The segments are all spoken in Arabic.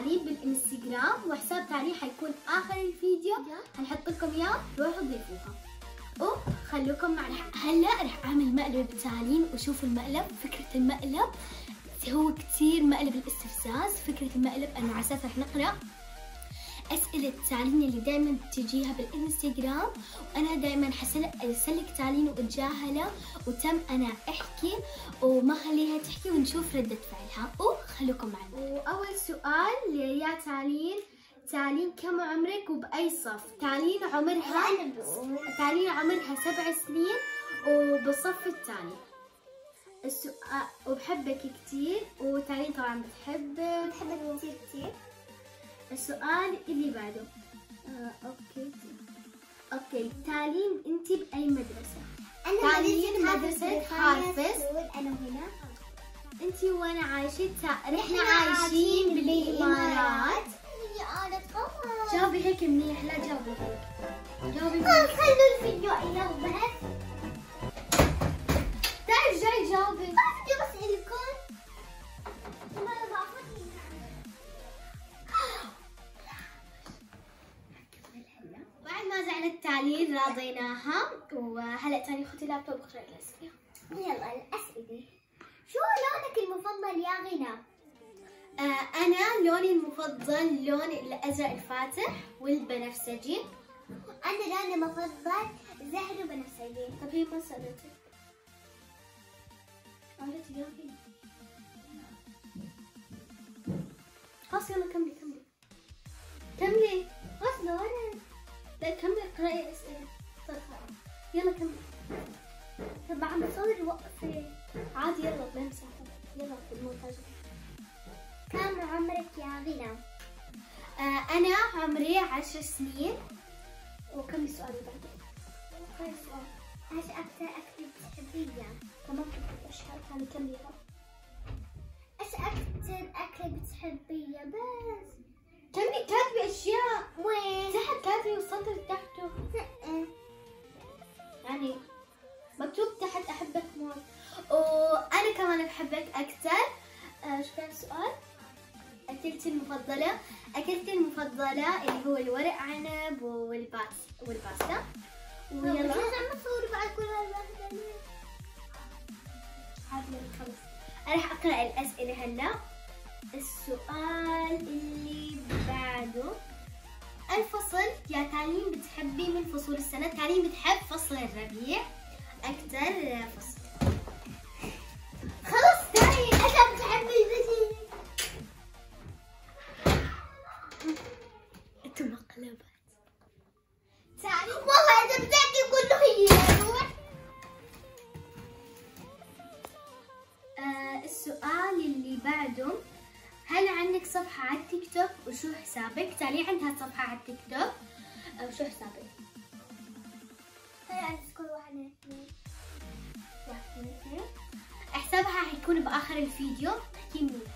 تعليق بالانستغرام، وحساب تعليق حيكون اخر الفيديو، هنحط لكم اياه، روحوا ضيفوها وخلوكم معنا. هلا رح اعمل مقلب بتعليم وشوفوا المقلب. فكرة المقلب هو كتير مقلب الاستفزاز. فكرة المقلب انه على اساس رح نقرا اسئلة تعليم اللي دائما بتجيها بالانستغرام، وانا دائما حسلك تعليم واتجاهلها وتم انا احكي وما خليها تحكي ونشوف ردة فعلها، وخلوكم معنا. واول سؤال يا تعليم كم عمرك وبأي صف؟ تعليم عمرها 7 سنين وبالصف الثاني. السؤال وبحبك كتير، وتعليم طبعا بحبك كتير. السؤال اللي بعده اوكي تعليم انت بأي مدرسة؟ انا مدرسة حافظ. انا هنا. انت وانا عايشين احنا عايشين بالامارات. جاوبي هيك منيح، لا جاوبي هيك. خلوا الفيديو الى بعد. تعرف جاي جاوبي. بس الكل بعد ما زعلت التعليل راضيناها، وهلا تاني اختي لابتوب اقرا الاسئله. يلا الاسئله. شو لونك المفضل يا غنى؟ انا لوني المفضل لون الازرق الفاتح والبنفسجي. انا لوني المفضل زهري وبنفسجي. طب هي ما سالتك. قالت يا غنى. خلاص يلا كملي. خلاص لونك. لا كملي اقرأي الأسئلة. طيب يلا كملي. طب عم تصوري وقفي عادي. يلا بنمسح. يلا في المونتاج. كم عمرك يا غنى؟ أنا عمري 10 سنين. وكملي السؤال اللي بعده. ايش أكثر أكلة بتحبيها؟ تمام كنت أشهر ثاني كمليها. ايش أكثر أكلة بتحبيها؟ بس كملي كاتبي أشياء. وين؟ تحت كاتبي والسطر تحته. يعني مكتوب تحت أحبك موت. وأنا كمان بحبك أكثر. شو كان السؤال؟ أكلتي المفضلة اللي هو الورق عنب والباستا. ويلا ليش عم تصوري بعد كل هالوقت؟ عادي خلص. أنا رح أقرأ الأسئلة هلا. السؤال اللي بعده، الفصل يا تعليم بتحبي من فصول السنة؟ تعليم بتحب فصل الربيع أكثر فصل. خلص تعالي. أنت بتحبي البسي. انتم مقلبات. تعالي والله إذا بتحكي كله هي روح. السؤال اللي بعده، هل عندك صفحة على التيك توك وشو حسابك؟ تعالي عندها صفحة على التيك توك وشو حسابك؟ هلا عندي كل واحدة اثنين. حسابها حيكون بآخر الفيديو. احكي منيح.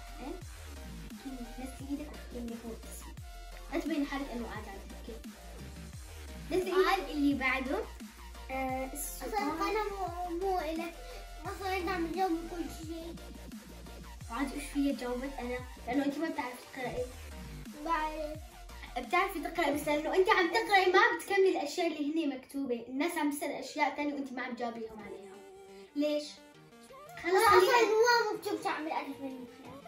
نزلي ايدك واحكي منيح هو اسمي. لا تبين حالك انه قاعدة على تحكي. نزلي ايدك. اللي بعده السؤال أنا مو إلك. أصلا أنت عم تجاوب كل شيء. عاد ايش فيها جاوبت انا؟ لانه انت ما بتعرفي تقراي. بعرف. بتعرفي تقراي بس لانه انت عم تقراي ما بتكملي الاشياء اللي هن مكتوبه. الناس عم تسال اشياء ثانيه وانت ما عم تجاوبيهم عليها. ليش؟ خلص أصلا ما مكتوب تعمل ألف من الخيار.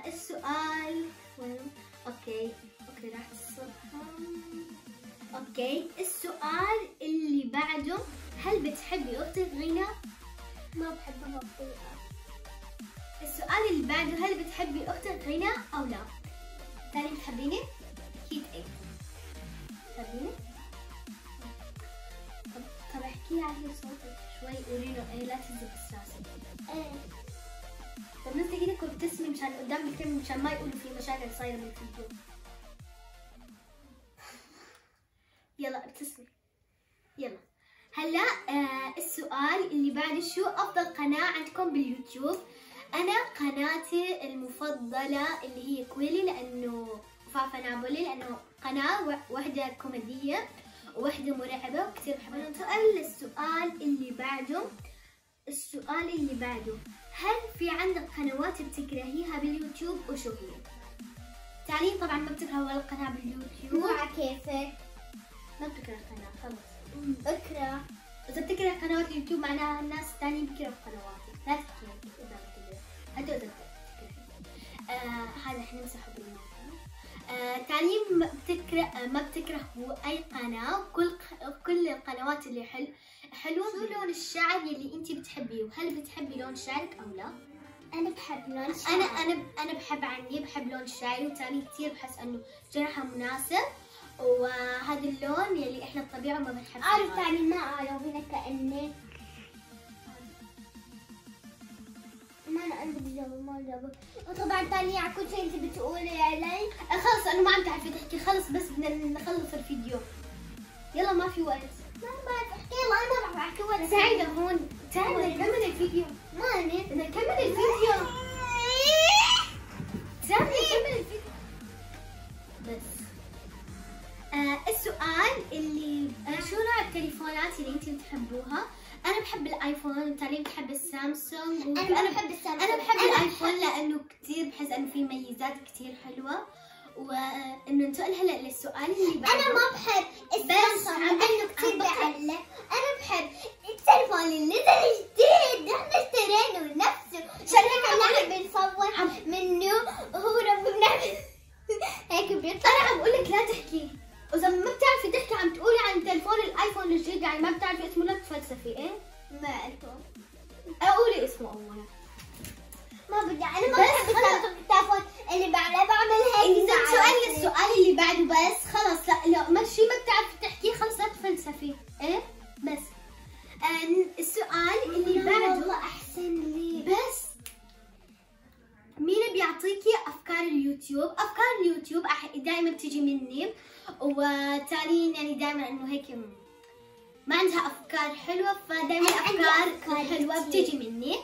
السؤال وين؟ اوكي راح الصفحه. اوكي السؤال اللي بعده، هل بتحبي اختك غنى؟ ما بحبها بطيئة. السؤال اللي بعده، هل بتحبي اختك غنى او لا؟ تاني بتحبيني؟ اكيد ايه. بتحبيني؟ طب احكي على صوتك شوي. قولي له ايه، لا تهزي بس راسك. ايه. طب نزلي ايدك وابتسمي مشان قدام الكاميرا مشان ما يقولوا في مشاكل صايره بالفيديو. يلا ابتسمي. يلا هلا السؤال اللي بعد، شو افضل قناة عندكم باليوتيوب؟ انا قناتي المفضلة اللي هي كويلي، لانه فافا نابولي، لانه قناة واحدة كوميدية وواحدة مرعبة وكثير بحبها. السؤال اللي بعده، السؤال اللي بعده، هل في عندك قنوات بتكرهيها باليوتيوب وشو هي؟ تعالي طبعا ما بتكره ولا قناة باليوتيوب. مو على كيفك. ما بتكره قناة خلص. بكره. إذا بتكره قنوات اليوتيوب معناها الناس الثانيين بكرهوا قنواتك، لا تحكي هيك إذا بتكره، حتى إذا بتكره. هذا احنا نمسحه بالموضوع. تعليم ما بتكره أي قناة، كل القنوات اللي حلوة. شو لون الشعر يلي أنت بتحبيه؟ وهل بتحبي لون شعرك أو لا؟ انا بحب لون الشعر. أنا بحب عني بحب لون الشعري، وتاني كثير بحس إنه جرحها مناسب، وهذا اللون يلي إحنا الطبيعة ما بنحبه. عارف تاني ما قالوا هنا كأنك ما انا عندي بجاوب ما جاوب. وطبعا تاني على كل شيء انت بتقولي علي. خلص أنا ما عم تعرفي تحكي، خلص بس بدنا نخلص الفيديو، يلا ما في وقت. ما بعرف احكي. يلا انا ما بعرف احكي ولا سعيدة هون، تعالي نكمل الفيديو. ماني بدنا نكمل الفيديو. تعالي نكمل الفيديو بس. السؤال اللي شو نوع التليفونات اللي انتم بتحبوها؟ انا بحب الايفون، وتالي بحب السامسونج. انا بحب السامسونج. انا بحب الايفون لانه كثير بحس انه فيه ميزات كثير حلوه، وانه ننتقل هلا للسؤال اللي بعده. انا ما بحب السامسونج لانه كثير بعلق. انا بحب التليفون اللي نزل جديد نحن اشترينه نفسه عشان هيك نحن بنصور منه وهو بنعمل هيك بيطلع. انا عم بقول لك لا تحكي، واذا ما بتعرفي تحكي عم تقولي عن تليفون الايفون الجديد يعني ما بتعرفي اسمه لا تفلسفي. ايه ما أعرفه. قولي اسمه اولا. ما بدي. انا ما بحب التليفون اللي بعمل هيك. إذا السؤال اللي بعده بس خلص. لا ما شيء ما بتعرفي تحكيه خلص لا تفلسفي. ايه بس. السؤال اللي بعده والله احسن لي. بس مين بيعطيكي افكار اليوتيوب؟ افكار اليوتيوب دائما بتيجي مني، وتالي يعني دائما انه هيك ما عندها افكار حلوه، فدائما افكار حلوه بتيجي مني.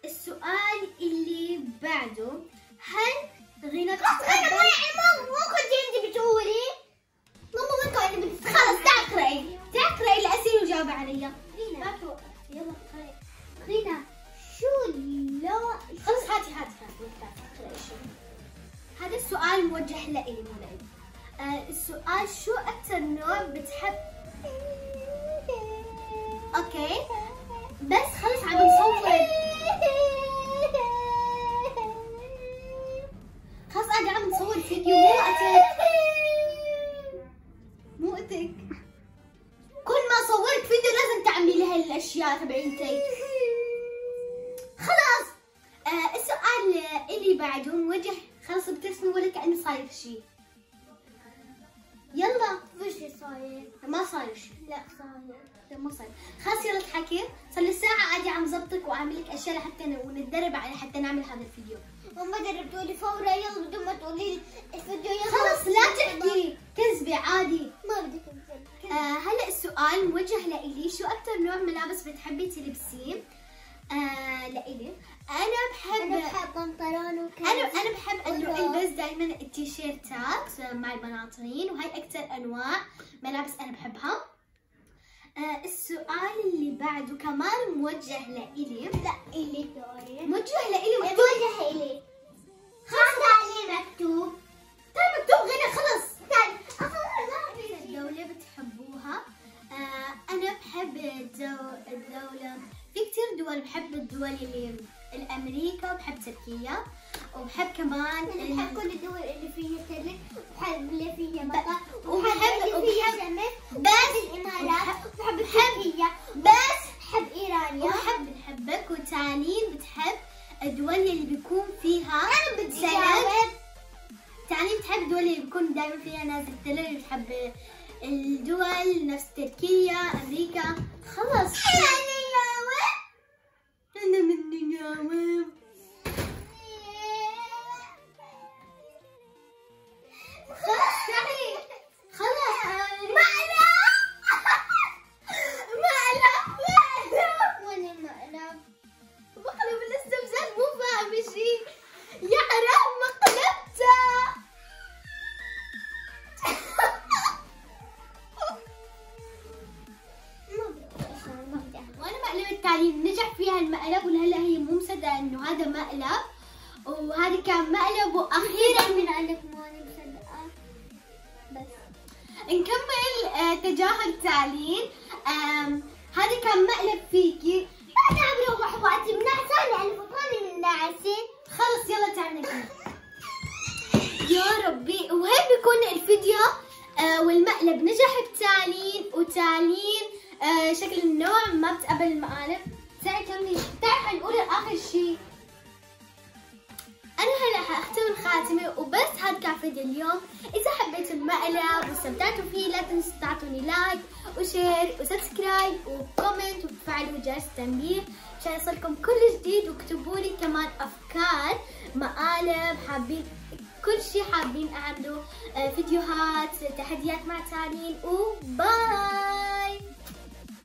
السؤال اللي بعده، هل غنى انا مو كنت انت بتقولي ماما ما كان بدي. خلص تعال اقراي الاسئله وجاوبي عليا. غينا يلا اقراي. غينا شو لو خلص هاتي اقراي شيء. هذا السؤال موجه لإلي مو لإلي. السؤال شو أكثر نوع بتحب؟ أوكي بس خلص عم نصور. خلص قاعدة عم نصور فيديو، مو وقتك. كل ما صورت فيديو لازم تعملي لي هاي الأشياء تبعيتك. خلاص. السؤال اللي بعده موجه، خلص بترسمي ولا كأنه صاير شيء. يلا. وش صاير؟ ما صاير شيء. لا صاير. لا ما صاير. خلاص يلا تحكي. صار لي ساعة قاعدة عم ظبطك وأعمل لك أشياء لحتى ونتدرب على حتى نعمل هذا الفيديو. ماما دربتوا لي فورا. يلا بدون ما تقولي الفيديو. يلا خلص لا تحكي، كذبي عادي. ما بدي كذب. هلا السؤال موجه لإلي، شو أكثر نوع ملابس بتحبي تلبسيه؟ لإلي أنا بحب بنطلون وكذا. أنا بحب إنه ألبس دائما التيشيرتات مع البناطيل، وهي أكثر أنواع ملابس أنا بحبها. السؤال اللي بعده كمان موجه لإلي. لا إلي دوري. موجه لإلي موجه إلي. خلاص عليه مكتوب. طيب مكتوب غير خلص. الدولة بتحبوها؟ أنا بحب الدولة، في كتير دول بحب. الدول اللي الأمريكا، وبحب تركيا، وبحب كمان بحب كل الدول اللي فيها ثلج، وبحب اللي فيها مطر، وبحب اللي فيها شمس، بس الإمارات، وبحب تركيا، بس بحب إيران. بنحبك. وتاني بتحب الدول اللي بيكون فيها أنا بدي ثلج. جاوب. تاني بتحب الدول اللي بيكون دائما فيها نازل ثلج. بتحب الدول نفس تركيا، أمريكا. خلص أنا مني جاوب. خلاص تعالي. خلاص وأنا مقلب. مقلب الاستفزاز مو فاهم شيء. يا حرام مقلبته. ما بدي فيها المقلب، ولهلا هي مو مصدقة انه هذا مقلب، وهذا كان مقلب. واخيرا من عندك ماني مصدقة. بس نكمل تجاهل تعليل. هذا كان مقلب فيكي. لا تعملوا وحواتي منعساني، انا فطراني من نعسي. خلص يلا تعالي نكمل. يا ربي، وهيك بيكون الفيديو. والمقلب نجح بتعليل، وتعليل شكل النوع ما بتقبل المقالب. تعي كملي، تعي حنقول اخر شيء. انا هلا حاختم الخاتمه وبس. هذا كان فيديو اليوم. اذا حبيتوا المقلب واستمتعتوا فيه لا تنسوا تعطوني لايك وشير وسبسكرايب وكومنت وتفعلوا جرس التنبيه عشان يصلكم كل جديد. واكتبوا لي كمان افكار مقالب حابين، كل شيء حابين اعمله، فيديوهات، تحديات مع تعليل. وباي.